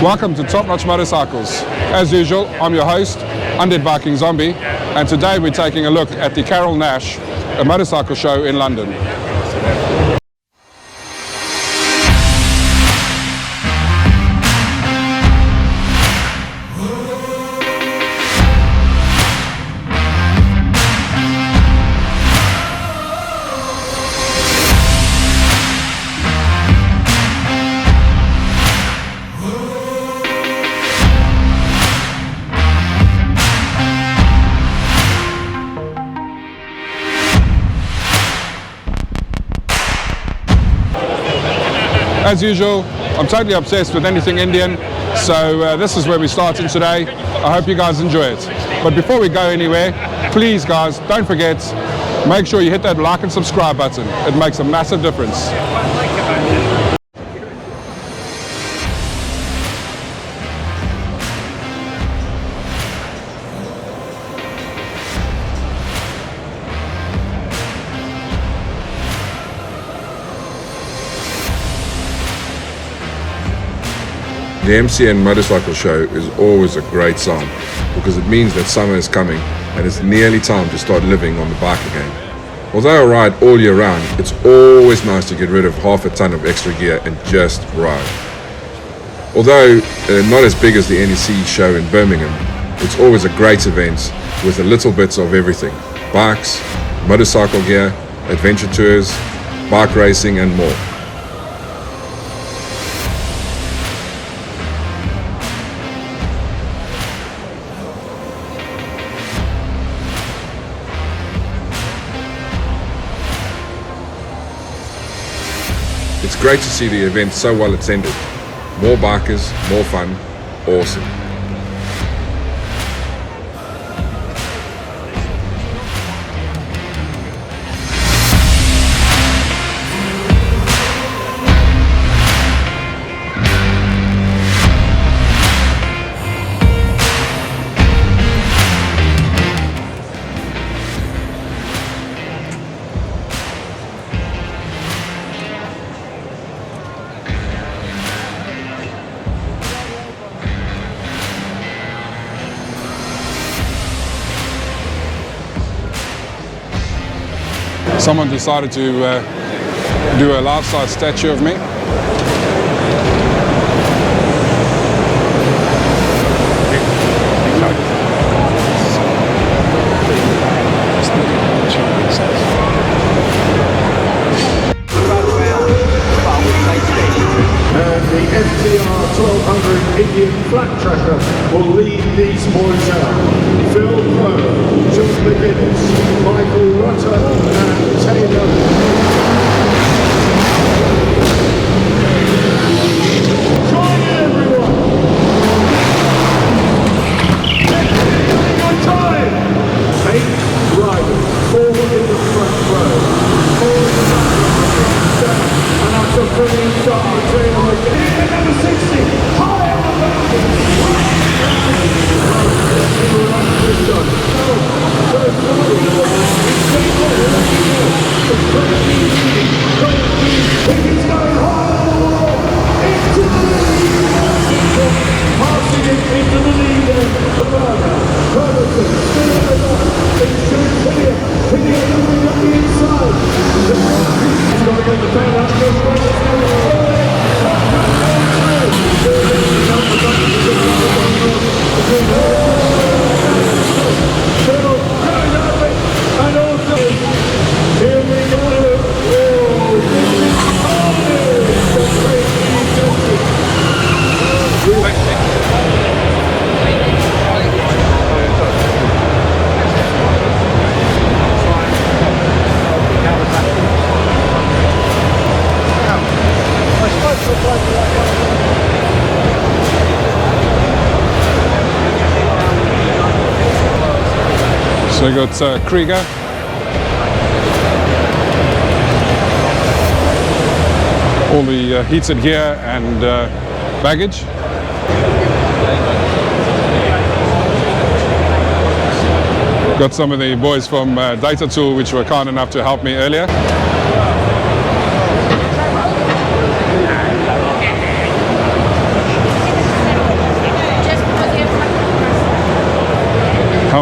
Welcome to Top Notch Motorcycles. As usual, I'm your host, Undead Viking Zombie, and today we're taking a look at the Carole Nash motorcycle show in London. As usual, I'm totally obsessed with anything Indian, so this is where we're starting today. I hope you guys enjoy it. But before we go anywhere, please guys, don't forget, make sure you hit that like and subscribe button. It makes a massive difference. The MCN Motorcycle Show is always a great sign because it means that summer is coming and it's nearly time to start living on the bike again. Although I ride all year round, it's always nice to get rid of half a ton of extra gear and just ride. Although not as big as the NEC show in Birmingham, it's always a great event with a little bit of everything: bikes, motorcycle gear, adventure tours, bike racing and more. It's great to see the event so well attended. More bikers, more fun, awesome. Someone decided to do a life-size statue of me. And the FTR 1200 Indian flat tracker will lead these boys out. Phil Crowe, John McGinnis, Michael Rutter and Taylor. Join in everyone! Taking your time! 8 riders, 4 in the front row, 4 in the back row, and after bringing down Taylor McGinnis, number 60, high on the mountain! So we got Krieger, all the heated gear and baggage. Got some of the boys from Data Tool which were kind enough to help me earlier.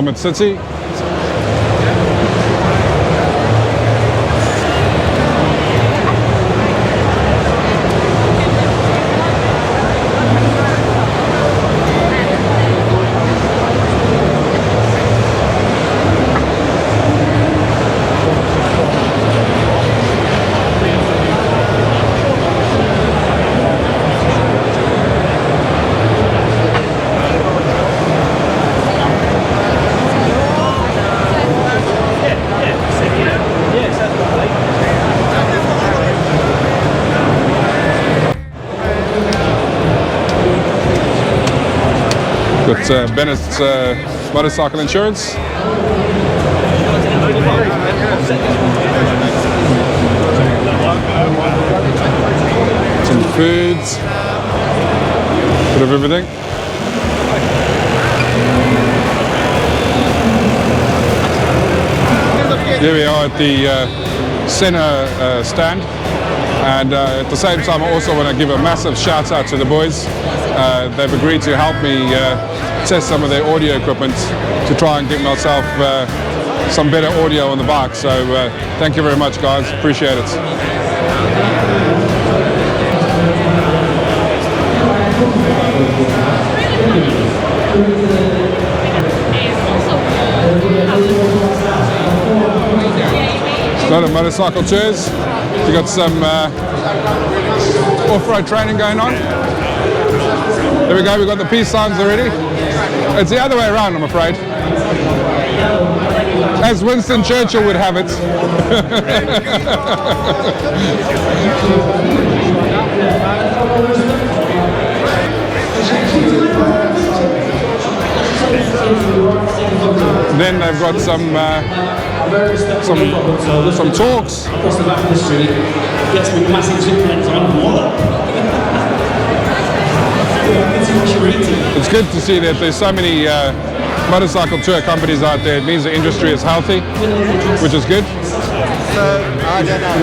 Helmet City. Got Bennett's motorcycle insurance. Some foods. Bit of everything. Here we are at the center stand. And at the same time, I also want to give a massive shout out to the boys. They've agreed to help me test some of their audio equipment to try and get myself some better audio on the bike. So thank you very much, guys. Appreciate it. A lot of motorcycle tours. We got some off-road training going on. There we go, we've got the peace signs already. It's the other way around, I'm afraid. As Winston Churchill would have it. Then they've got some talks. Across the back of the street, gets with massive zip lines on water. It's good to see that there's so many motorcycle tour companies out there. It means the industry is healthy, which is good. So, I don't know.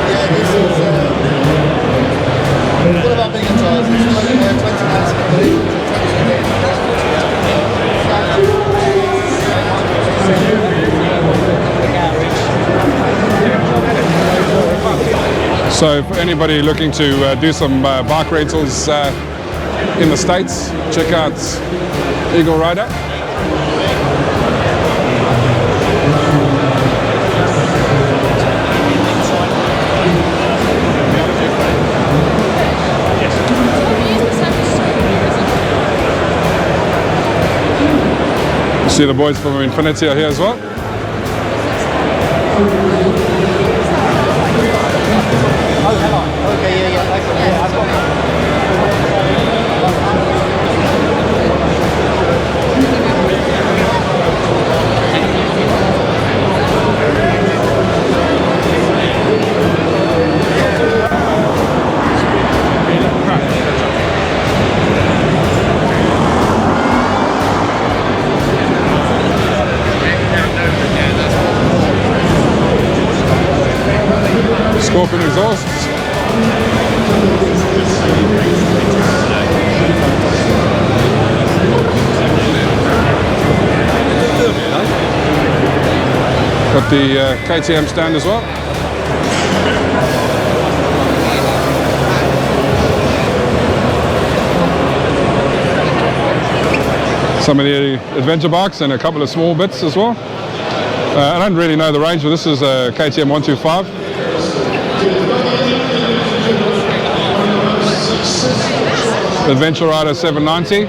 Yeah, this is what about being tyres? It's 20 So for anybody looking to do some bike rentals in the States, check out Eagle Rider. See the boys from Infinity are here as well. Oh, hello. Okay, yeah. I've got Scorpion exhausts. Got the KTM stand as well. Some of the adventure bikes and a couple of small bits as well. I don't really know the range, but this is a KTM 125. Adventure Rider 790.